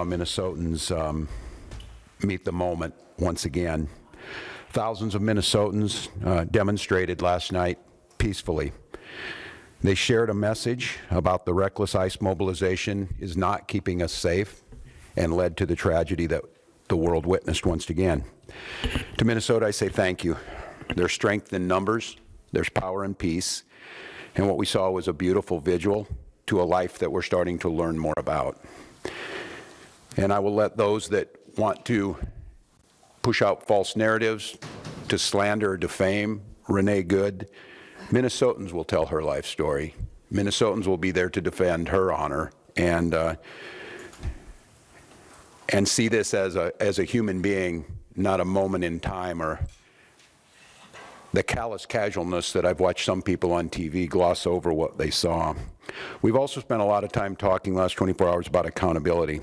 Minnesotans meet the moment once again. Thousands of Minnesotans demonstrated last night peacefully. They shared a message about the reckless ICE mobilization is not keeping us safe and led to the tragedy that the world witnessed once again. To Minnesota, I say thank you. There's strength in numbers, there's power in peace, and what we saw was a beautiful vigil to a life that we're starting to learn more about. And I will let those that want to push out false narratives, to slander or defame Renee Good, Minnesotans will tell her life story. Minnesotans will be there to defend her honor and see this as a human being, not a moment in time or the callous casualness that I've watched some people on TV gloss over what they saw. We've also spent a lot of time talking last 24 hours about accountability.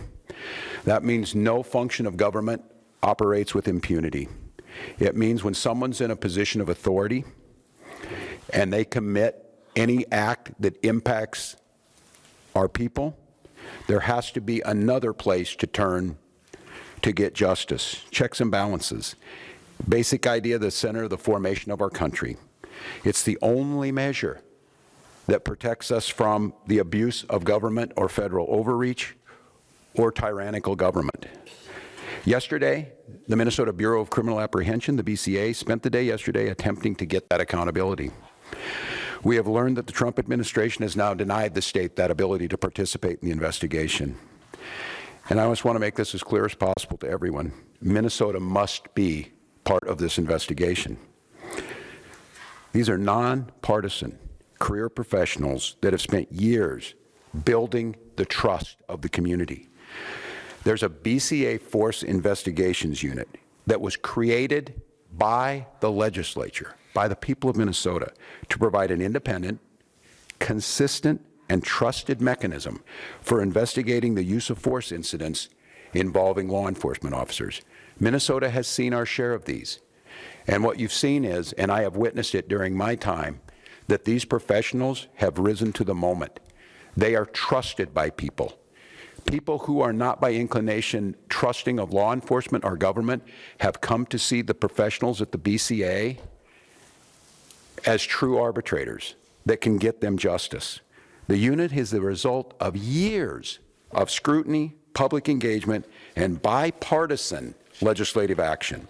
That means no function of government operates with impunity. It means when someone's in a position of authority and they commit any act that impacts our people, there has to be another place to turn to get justice. Checks and balances. Basic idea, the center of the formation of our country. It's the only measure that protects us from the abuse of government or federal overreach or tyrannical government. Yesterday, the Minnesota Bureau of Criminal Apprehension, the BCA, spent the day yesterday attempting to get that accountability. We have learned that the Trump administration has now denied the state that ability to participate in the investigation. And I just want to make this as clear as possible to everyone. Minnesota must be part of this investigation. These are nonpartisan career professionals that have spent years building the trust of the community. There's a BCA Force Investigations Unit that was created by the legislature, by the people of Minnesota, to provide an independent, consistent, and trusted mechanism for investigating the use of force incidents involving law enforcement officers. Minnesota has seen our share of these. And what you've seen is, and I have witnessed it during my time, that these professionals have risen to the moment. They are trusted by people. People who are not by inclination trusting of law enforcement or government have come to see the professionals at the BCA as true arbitrators that can get them justice. The unit is the result of years of scrutiny, public engagement, and bipartisan legislative action.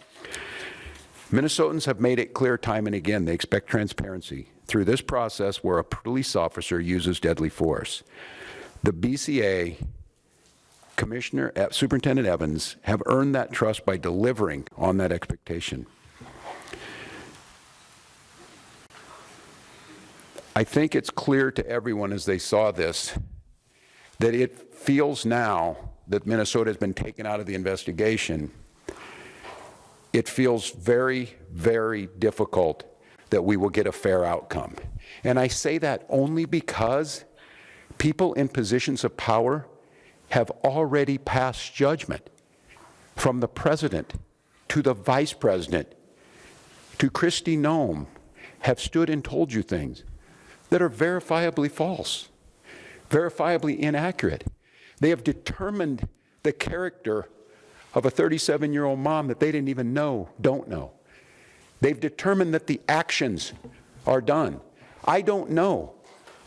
Minnesotans have made it clear time and again they expect transparency through this process where a police officer uses deadly force. The BCA Commissioner, Superintendent Evans, have earned that trust by delivering on that expectation. I think it's clear to everyone as they saw this that it feels now that Minnesota has been taken out of the investigation. It feels very, very difficult that we will get a fair outcome. And I say that only because people in positions of power have already passed judgment, from the president to the vice president to Kristi Noem, have stood and told you things that are verifiably false, verifiably inaccurate. They have determined the character of a 37-year-old mom that they didn't even know, don't know. They've determined that the actions are done. I don't know.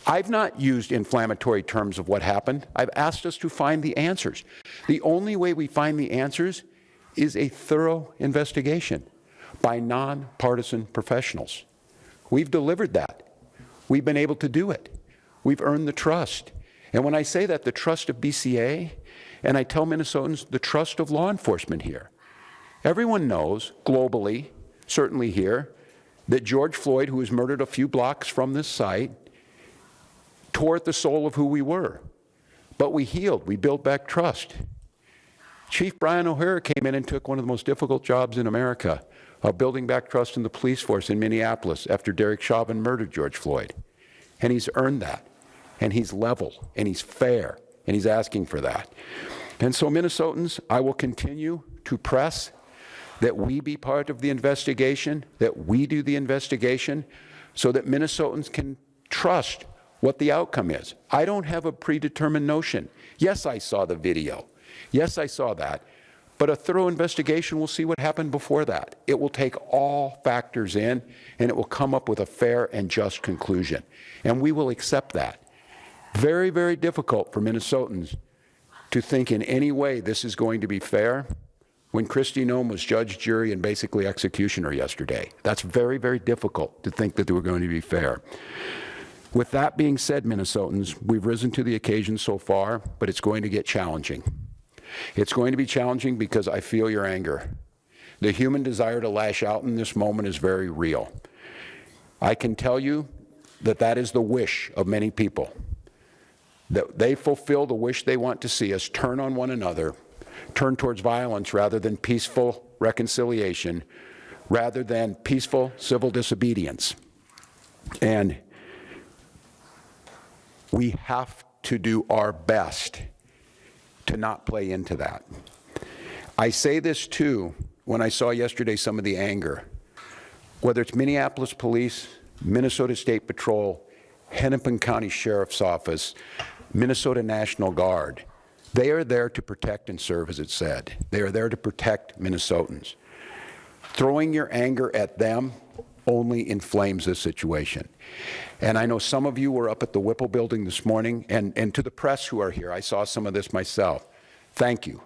I've not used inflammatory terms of what happened. I've asked us to find the answers. The only way we find the answers is a thorough investigation by nonpartisan professionals. We've delivered that. We've been able to do it. We've earned the trust. And when I say that, the trust of BCA, and I tell Minnesotans the trust of law enforcement here. Everyone knows, globally, certainly here, that George Floyd, who was murdered a few blocks from this site, tore at the soul of who we were. But we healed, we built back trust. Chief Brian O'Hara came in and took one of the most difficult jobs in America of building back trust in the police force in Minneapolis after Derek Chauvin murdered George Floyd. And he's earned that. And he's level, and he's fair, and he's asking for that. And so Minnesotans, I will continue to press that we be part of the investigation, that we do the investigation, so that Minnesotans can trust what the outcome is. I don't have a predetermined notion. Yes, I saw the video. Yes, I saw that. But a thorough investigation will see what happened before that. It will take all factors in, and it will come up with a fair and just conclusion. And we will accept that. Very, very difficult for Minnesotans to think in any way this is going to be fair when Kristi Noem was judge, jury, and basically executioner yesterday. That's very, very difficult to think that they were going to be fair. With that being said, Minnesotans, we've risen to the occasion so far, but it's going to get challenging. It's going to be challenging because I feel your anger. The human desire to lash out in this moment is very real. I can tell you that that is the wish of many people, that they fulfill the wish they want to see us turn on one another, turn towards violence rather than peaceful reconciliation, rather than peaceful civil disobedience. And we have to do our best to not play into that. I say this too when I saw yesterday some of the anger, whether it's Minneapolis Police, Minnesota State Patrol, Hennepin County Sheriff's Office, Minnesota National Guard. They are there to protect and serve, as it said. They are there to protect Minnesotans. Throwing your anger at them only inflames this situation. And I know some of you were up at the Whipple building this morning, and to the press who are here, I saw some of this myself. Thank you.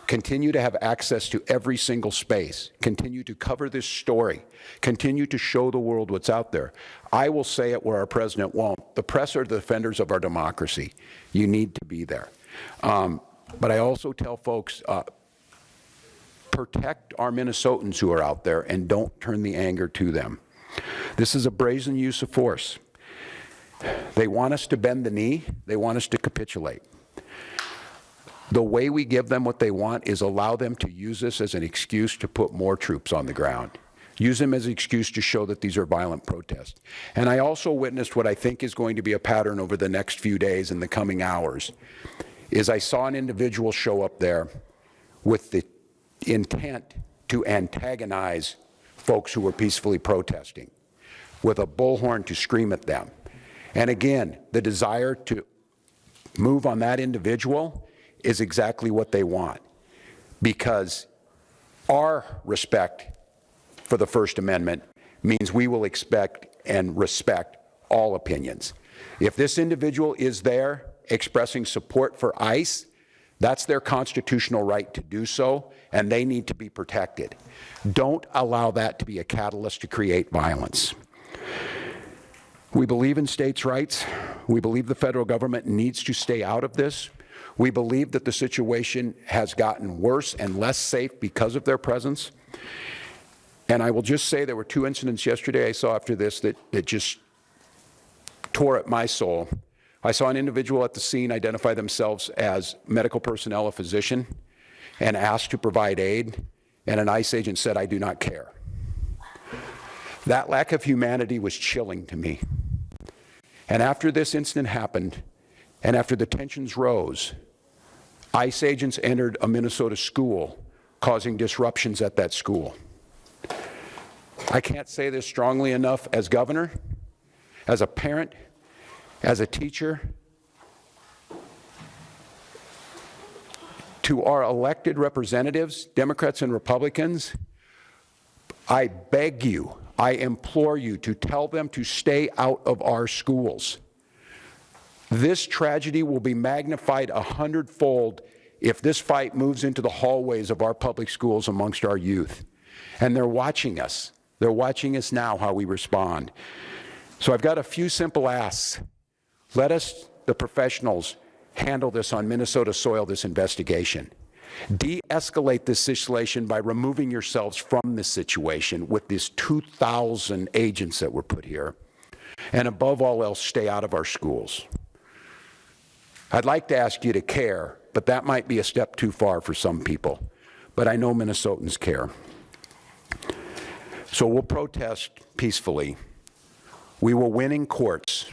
Continue to have access to every single space. Continue to cover this story. Continue to show the world what's out there. I will say it where our president won't. The press are the defenders of our democracy. You need to be there. But I also tell folks, protect our Minnesotans who are out there and don't turn the anger to them. This is a brazen use of force. They want us to bend the knee. They want us to capitulate. The way we give them what they want is allow them to use this as an excuse to put more troops on the ground. Use them as an excuse to show that these are violent protests. And I also witnessed what I think is going to be a pattern over the next few days and the coming hours, is I saw an individual show up there with the intent to antagonize folks who were peacefully protesting, with a bullhorn to scream at them. And again, the desire to move on that individual is exactly what they want, because our respect for the First Amendment means we will expect and respect all opinions. If this individual is there expressing support for ICE, that's their constitutional right to do so, and they need to be protected. Don't allow that to be a catalyst to create violence. We believe in states' rights. We believe the federal government needs to stay out of this. We believe that the situation has gotten worse and less safe because of their presence. And I will just say there were two incidents yesterday I saw after this that just tore at my soul. I saw an individual at the scene identify themselves as medical personnel, a physician, and asked to provide aid, and an ICE agent said, "I do not care." That lack of humanity was chilling to me. And after this incident happened, and after the tensions rose, ICE agents entered a Minnesota school, causing disruptions at that school. I can't say this strongly enough as governor, as a parent, as a teacher. To our elected representatives, Democrats and Republicans, I beg you, I implore you to tell them to stay out of our schools. This tragedy will be magnified 100-fold if this fight moves into the hallways of our public schools amongst our youth. And they're watching us. They're watching us now, how we respond. So I've got a few simple asks. Let us, the professionals, handle this on Minnesota soil, this investigation. De-escalate this situation by removing yourselves from this situation with these 2,000 agents that were put here. And above all else, stay out of our schools. I'd like to ask you to care, but that might be a step too far for some people. But I know Minnesotans care. So we'll protest peacefully. We will win in courts.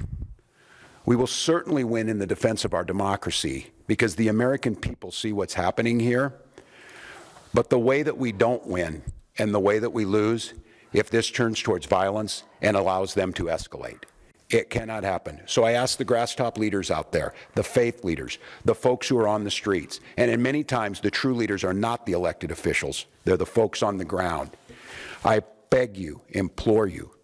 We will certainly win in the defense of our democracy, because the American people see what's happening here. But the way that we don't win and the way that we lose, if this turns towards violence and allows them to escalate. It cannot happen. So I ask the grass top leaders out there, the faith leaders, the folks who are on the streets, and in many times the true leaders are not the elected officials. They're the folks on the ground. I beg you, implore you,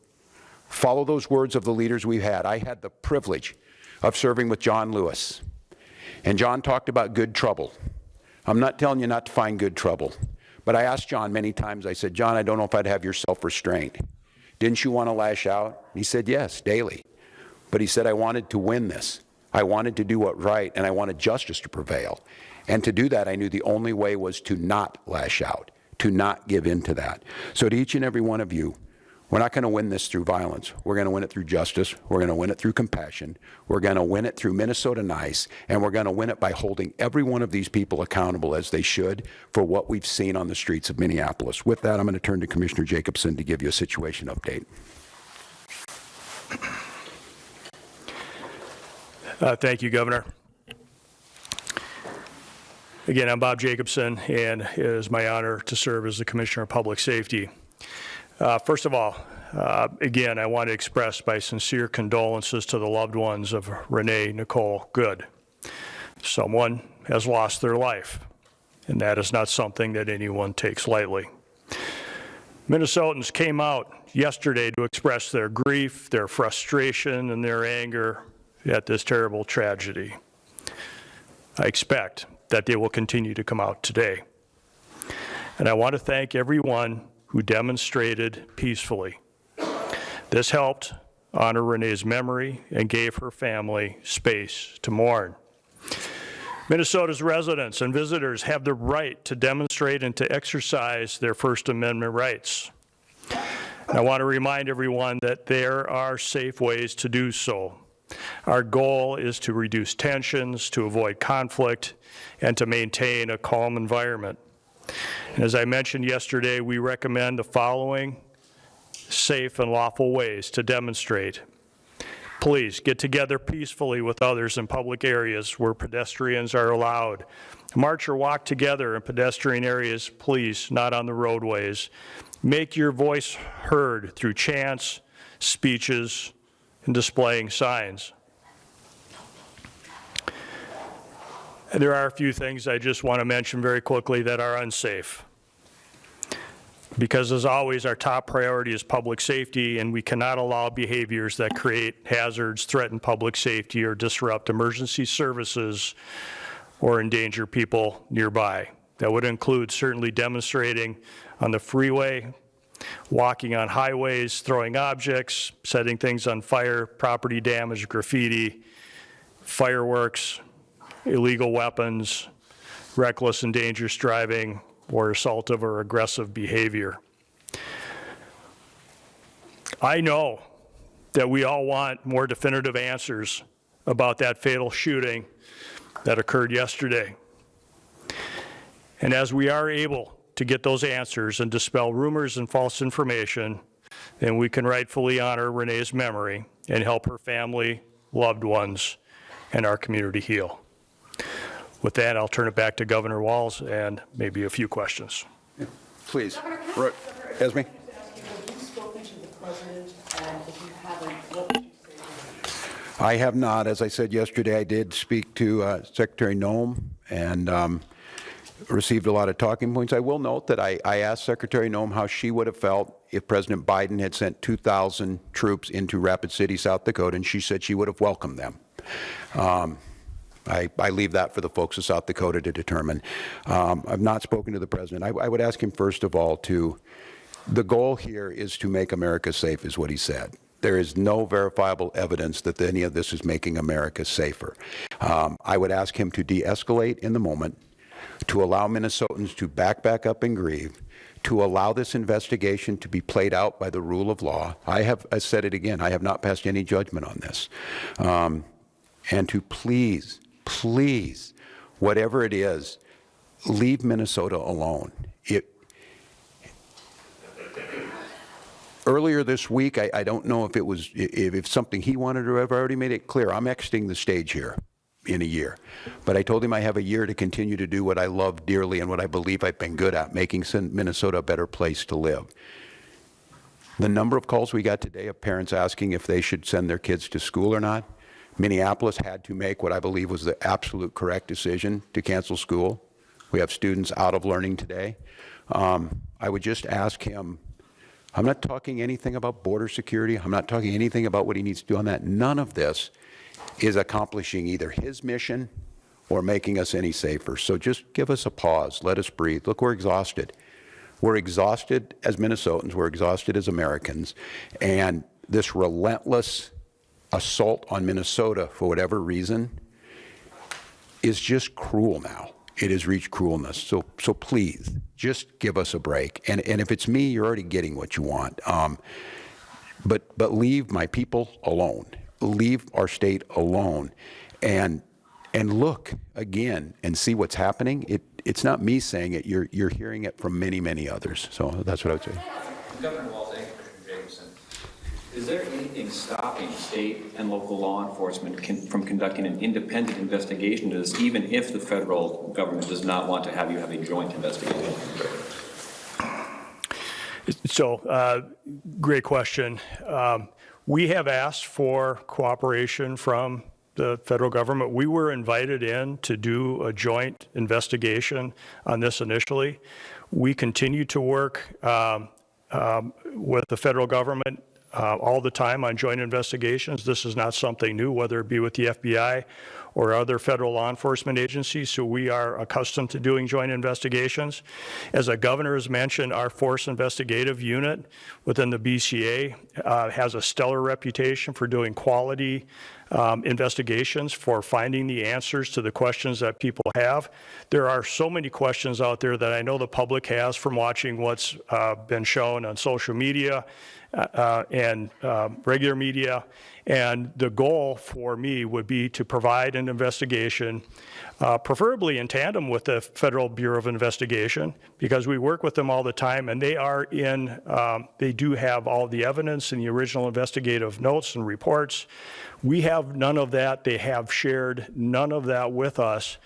follow those words of the leaders we've had. I had the privilege of serving with John Lewis, and John talked about good trouble. I'm not telling you not to find good trouble, but I asked John many times, I said, John, I don't know if I'd have your self-restraint. Didn't you want to lash out? He said, yes, daily. But he said, I wanted to win this. I wanted to do what right, and I wanted justice to prevail. And to do that, I knew the only way was to not lash out, to not give in to that. So to each and every one of you, we're not going to win this through violence. We're going to win it through justice. We're going to win it through compassion. We're going to win it through Minnesota Nice, and we're going to win it by holding every one of these people accountable as they should for what we've seen on the streets of Minneapolis. With that, I'm going to turn to Commissioner Jacobson to give you a situation update. Thank you, Governor. Again, I'm Bob Jacobson, and it is my honor to serve as the Commissioner of Public Safety. First of all, again, I want to express my sincere condolences to the loved ones of Renee Nicole Good. Someone has lost their life, and that is not something that anyone takes lightly. Minnesotans came out yesterday to express their grief, their frustration, and their anger at this terrible tragedy. I expect that they will continue to come out today. And I want to thank everyone who demonstrated peacefully. This helped honor Renee's memory and gave her family space to mourn. Minnesota's residents and visitors have the right to demonstrate and to exercise their First Amendment rights. And I want to remind everyone that there are safe ways to do so. Our goal is to reduce tensions, to avoid conflict, and to maintain a calm environment. And as I mentioned yesterday, we recommend the following safe and lawful ways to demonstrate. Please get together peacefully with others in public areas where pedestrians are allowed. March or walk together in pedestrian areas, please, not on the roadways. Make your voice heard through chants, speeches, and displaying signs. And there are a few things I just want to mention very quickly that are unsafe. Because as always, our top priority is public safety, and we cannot allow behaviors that create hazards, threaten public safety, or disrupt emergency services or endanger people nearby. That would include certainly demonstrating on the freeway, walking on highways, throwing objects, setting things on fire, property damage, graffiti, fireworks, illegal weapons, reckless and dangerous driving, or assaultive or aggressive behavior. I know that we all want more definitive answers about that fatal shooting that occurred yesterday. And as we are able to get those answers and dispel rumors and false information, then we can rightfully honor Renee's memory and help her family, loved ones, and our community heal. With that, I'll turn it back to Governor Walz and maybe a few questions. Yeah, please. Esme? Have you spoken to the president, and if you haven't, what would you say? I have not. As I said yesterday, I did speak to Secretary Noem and received a lot of talking points. I will note that I asked Secretary Noem how she would have felt if President Biden had sent 2,000 troops into Rapid City, South Dakota, and she said she would have welcomed them. I leave that for the folks of South Dakota to determine. I've not spoken to the president. I would ask him, first of all, the goal here is to make America safe, is what he said. There is no verifiable evidence that any of this is making America safer. I would ask him to de-escalate in the moment, to allow Minnesotans to back up and grieve, to allow this investigation to be played out by the rule of law. I said it again, I have not passed any judgment on this. And to please, whatever it is, leave Minnesota alone. Earlier this week, I don't know if it was if something he wanted to have already made it clear. I'm exiting the stage here in a year. But I told him I have a year to continue to do what I love dearly and what I believe I've been good at, making Minnesota a better place to live. The number of calls we got today of parents asking if they should send their kids to school or not. Minneapolis had to make what I believe was the absolute correct decision to cancel school. We have students out of learning today. I would just ask him, I'm not talking anything about border security. I'm not talking anything about what he needs to do on that. None of this is accomplishing either his mission or making us any safer. So just give us a pause. Let us breathe. Look, we're exhausted. We're exhausted as Minnesotans. We're exhausted as Americans. And this relentless assault on Minnesota, for whatever reason, is just cruel now. It has reached cruelness. So please, just give us a break. And if it's me, you're already getting what you want. But leave my people alone. Leave our state alone. And look again and see what's happening. It's not me saying it. You're hearing it from many, many others. So that's what I would say. Governor Walz and Commissioner Jacobson, is there anything stopping state and local law enforcement from conducting an independent investigation into this, even if the federal government does not want to have you have a joint investigation? So, great question. We have asked for cooperation from the federal government. We were invited in to do a joint investigation on this initially. We continue to work with the federal government all the time on joint investigations. This is not something new, whether it be with the FBI or other federal law enforcement agencies, so we are accustomed to doing joint investigations. As the governor has mentioned, our force investigative unit within the BCA has a stellar reputation for doing quality investigations, for finding the answers to the questions that people have. There are so many questions out there that I know the public has from watching what's been shown on social media and regular media. And the goal for me would be to provide an investigation, preferably in tandem with the Federal Bureau of Investigation, because we work with them all the time, and they are they do have all the evidence in the original investigative notes and reports. We have none of that. They have shared none of that with us.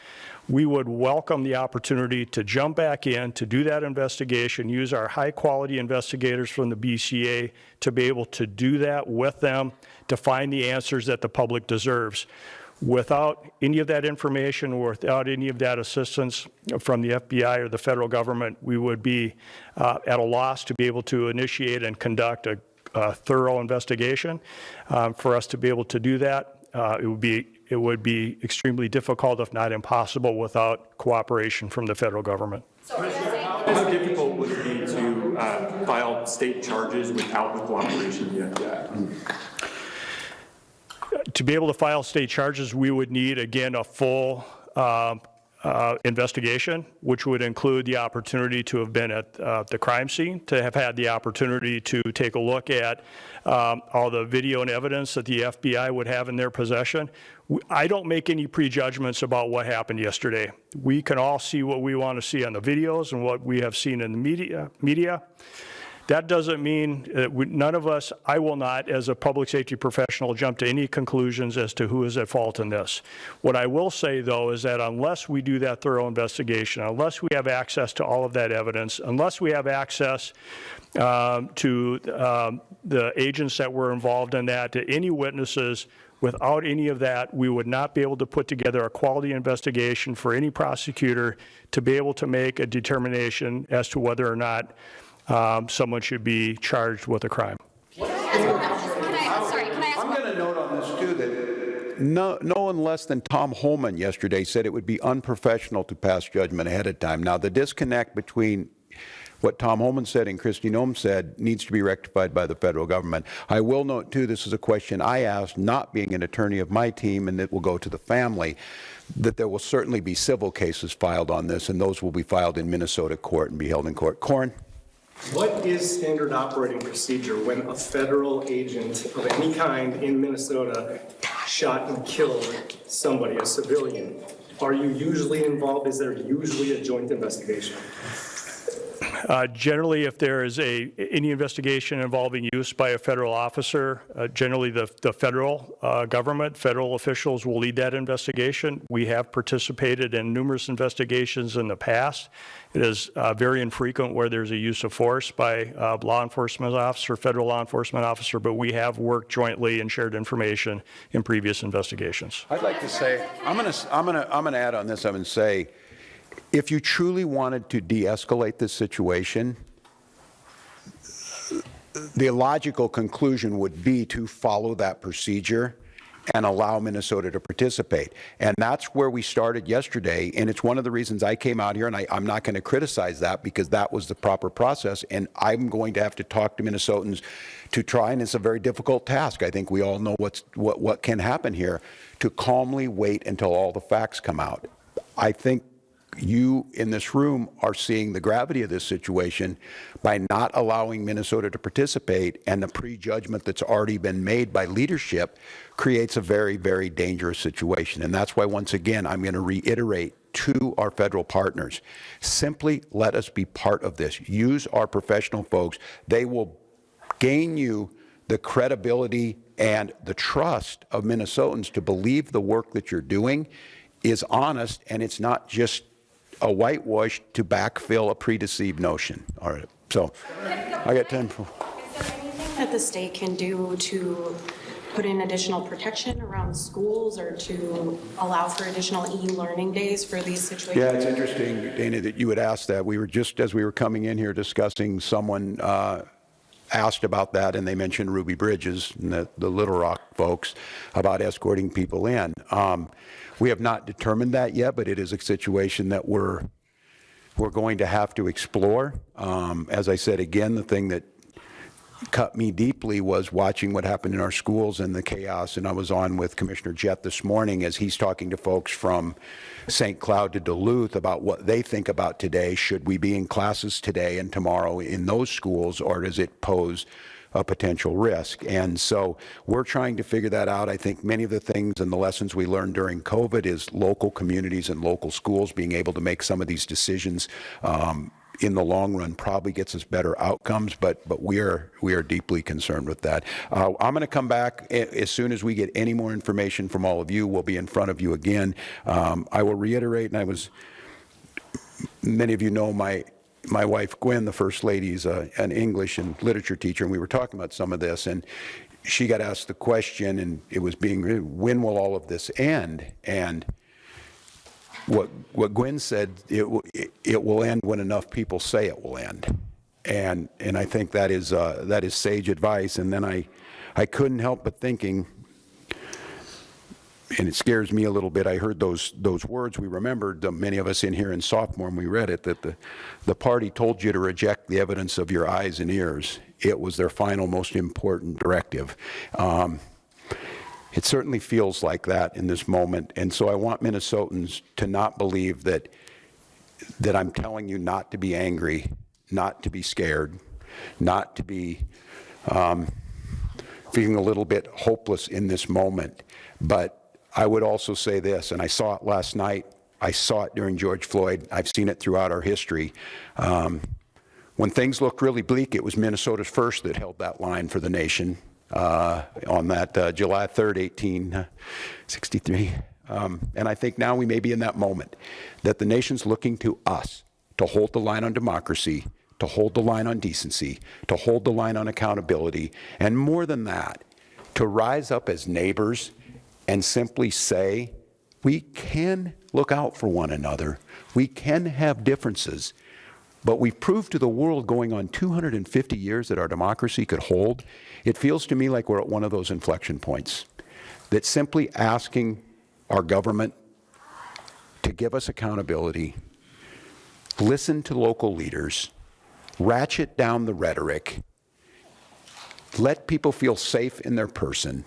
We would welcome the opportunity to jump back in, to do that investigation, use our high-quality investigators from the BCA to be able to do that with them, to find the answers that the public deserves. Without any of that information or without any of that assistance from the FBI or the federal government, we would be at a loss to be able to initiate and conduct a thorough investigation. For us to be able to do that, it would be extremely difficult, if not impossible, without cooperation from the federal government. How difficult would it be to file state charges without the cooperation of the FBI? To be able to file state charges, we would need, again, a full investigation, which would include the opportunity to have been at the crime scene, to have had the opportunity to take a look at all the video and evidence that the FBI would have in their possession. I don't make any prejudgments about what happened yesterday. We can all see what we want to see on the videos and what we have seen in the media. That doesn't mean that none of us, I will not, as a public safety professional, jump to any conclusions as to who is at fault in this. What I will say, though, is that unless we do that thorough investigation, unless we have access to all of that evidence, unless we have access to the agents that were involved in that, to any witnesses, without any of that, we would not be able to put together a quality investigation for any prosecutor to be able to make a determination as to whether or not someone should be charged with a crime. I'm going to note on this, too, that no one less than Tom Holman yesterday said it would be unprofessional to pass judgment ahead of time. Now, the disconnect between what Tom Holman said and Kristi Noem said needs to be rectified by the federal government. I will note, too, this is a question I asked, not being an attorney of my team, and it will go to the family, that there will certainly be civil cases filed on this, and those will be filed in Minnesota court and be held in court. Corn? What is standard operating procedure when a federal agent of any kind in Minnesota shot and killed somebody, a civilian? Are you usually involved? Is there usually a joint investigation? Generally, if there is any investigation involving use by a federal officer, generally the federal government, federal officials will lead that investigation. We have participated in numerous investigations in the past. It is very infrequent where there's a use of force by law enforcement officer, federal law enforcement officer, but we have worked jointly and shared information in previous investigations. I'd like to say, I'm gonna add on this. I'm gonna say, if you truly wanted to de-escalate this situation, the logical conclusion would be to follow that procedure and allow Minnesota to participate. And that's where we started yesterday, and it's one of the reasons I came out here, and I'm not going to criticize that because that was the proper process, and I'm going to have to talk to Minnesotans to try, and it's a very difficult task. I think we all know what can happen here, to calmly wait until all the facts come out. I think you in this room are seeing the gravity of this situation by not allowing Minnesota to participate, and the prejudgment that's already been made by leadership creates a very, very dangerous situation. And that's why, once again, I'm going to reiterate to our federal partners, simply let us be part of this. Use our professional folks. They will gain you the credibility and the trust of Minnesotans to believe the work that you're doing is honest, and it's not just a whitewash to backfill a predeceived notion. All right, so I got 10. Is there anything that the state can do to put in additional protection around schools or to allow for additional e-learning days for these situations? Yeah, it's interesting, Dana, that you would ask that. We were just, as we were coming in here discussing, someone asked about that, and they mentioned Ruby Bridges and the Little Rock folks about escorting people in. We have not determined that yet, but it is a situation that we're going to have to explore. As I said, again, the thing that cut me deeply was watching what happened in our schools and the chaos. And I was on with Commissioner Jett this morning as he's talking to folks from St. Cloud to Duluth about what they think about today. Should we be in classes today and tomorrow in those schools, or does it pose a potential risk? And so we're trying to figure that out. I think many of the things and the lessons we learned during COVID is local communities and local schools being able to make some of these decisions in the long run probably gets us better outcomes, but we are deeply concerned with that. I'm going to come back as soon as we get any more information from all of you. We'll be in front of you again. I will reiterate, and many of you know my wife, Gwen, the First Lady, is an English and literature teacher, and we were talking about some of this, and she got asked the question, and it was when will all of this end? And what Gwen said, it will end when enough people say it will end. And I think that is sage advice. And then I couldn't help but thinking, and it scares me a little bit, I heard those words. We remembered, many of us in here in sophomore, and we read it, that the party told you to reject the evidence of your eyes and ears. It was their final, most important directive. It certainly feels like that in this moment. And so I want Minnesotans to not believe that I'm telling you not to be angry, not to be scared, not to be feeling a little bit hopeless in this moment. But I would also say this, and I saw it last night, I saw it during George Floyd, I've seen it throughout our history. When things looked really bleak, it was Minnesota's first that held that line for the nation on that July 3rd, 1863. And I think now we may be in that moment that the nation's looking to us to hold the line on democracy, to hold the line on decency, to hold the line on accountability, and more than that, to rise up as neighbors and simply say, we can look out for one another, we can have differences, but we've proved to the world going on 250 years that our democracy could hold. It feels to me like we're at one of those inflection points, that simply asking our government to give us accountability, listen to local leaders, ratchet down the rhetoric, let people feel safe in their person,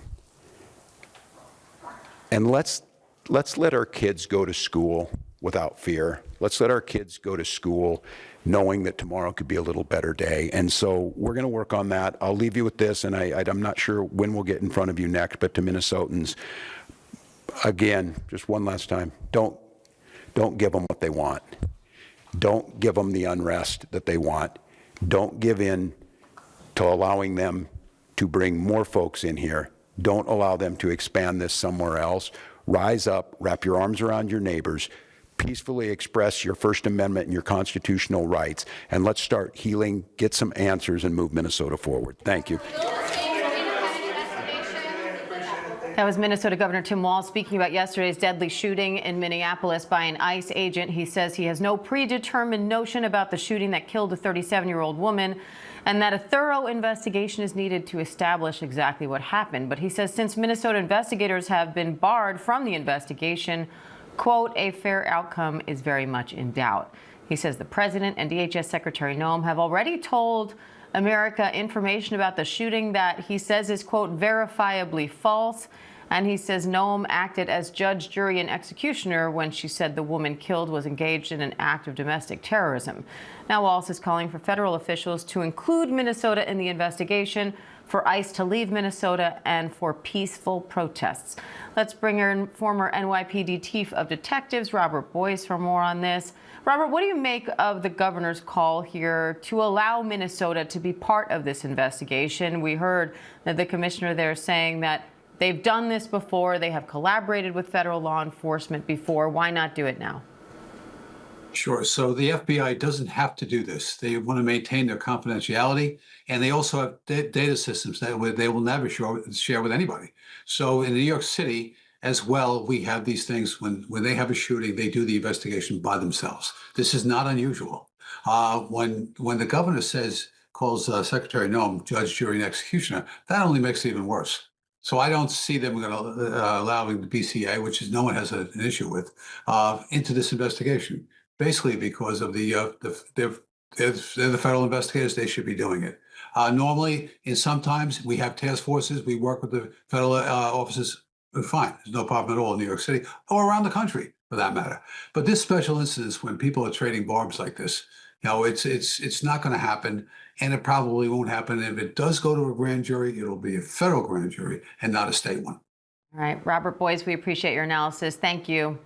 and let's let our kids go to school without fear. Let's let our kids go to school knowing that tomorrow could be a little better day. And so we're going to work on that. I'll leave you with this, and I'm not sure when we'll get in front of you next, but to Minnesotans, again, just one last time, don't give them what they want. Don't give them the unrest that they want. Don't give in to allowing them to bring more folks in here. Don't allow them to expand this somewhere else. Rise up, wrap your arms around your neighbors, peacefully express your First Amendment and your constitutional rights, and let's start healing, get some answers, and move Minnesota forward. Thank you. That was Minnesota Governor Tim Walz speaking about yesterday's deadly shooting in Minneapolis by an ICE agent. He says he has no predetermined notion about the shooting that killed a 37-year-old woman and that a thorough investigation is needed to establish exactly what happened. But he says since Minnesota investigators have been barred from the investigation, quote, a fair outcome is very much in doubt. He says the president and DHS Secretary Noem have already told America information about the shooting that he says is, quote, verifiably false. And he says Noem acted as judge, jury, and executioner when she said the woman killed was engaged in an act of domestic terrorism. Now Walz is calling for federal officials to include Minnesota in the investigation, for ICE to leave Minnesota, and for peaceful protests. Let's bring in former NYPD Chief of Detectives Robert Boyce for more on this. Robert, what do you make of the governor's call here to allow Minnesota to be part of this investigation? We heard that the commissioner there saying that they've done this before, they have collaborated with federal law enforcement before. Why not do it now? Sure. So the FBI doesn't have to do this. They want to maintain their confidentiality, and they also have data systems that they will never share with anybody. So in New York City as well, we have these things when they have a shooting, they do the investigation by themselves. This is not unusual. When the governor calls Secretary Noem judge, jury, and executioner, that only makes it even worse. So I don't see them going to allowing the BCA, which is no one has an issue with, into this investigation. Basically, because of they're the federal investigators, they should be doing it. Normally, sometimes we have task forces, we work with the federal offices, fine, there's no problem at all in New York City or around the country for that matter. But this special instance, when people are trading barbs like this, it's not going to happen, and it probably won't happen. If it does go to a grand jury, it'll be a federal grand jury and not a state one. All right, Robert Boyce, we appreciate your analysis. Thank you.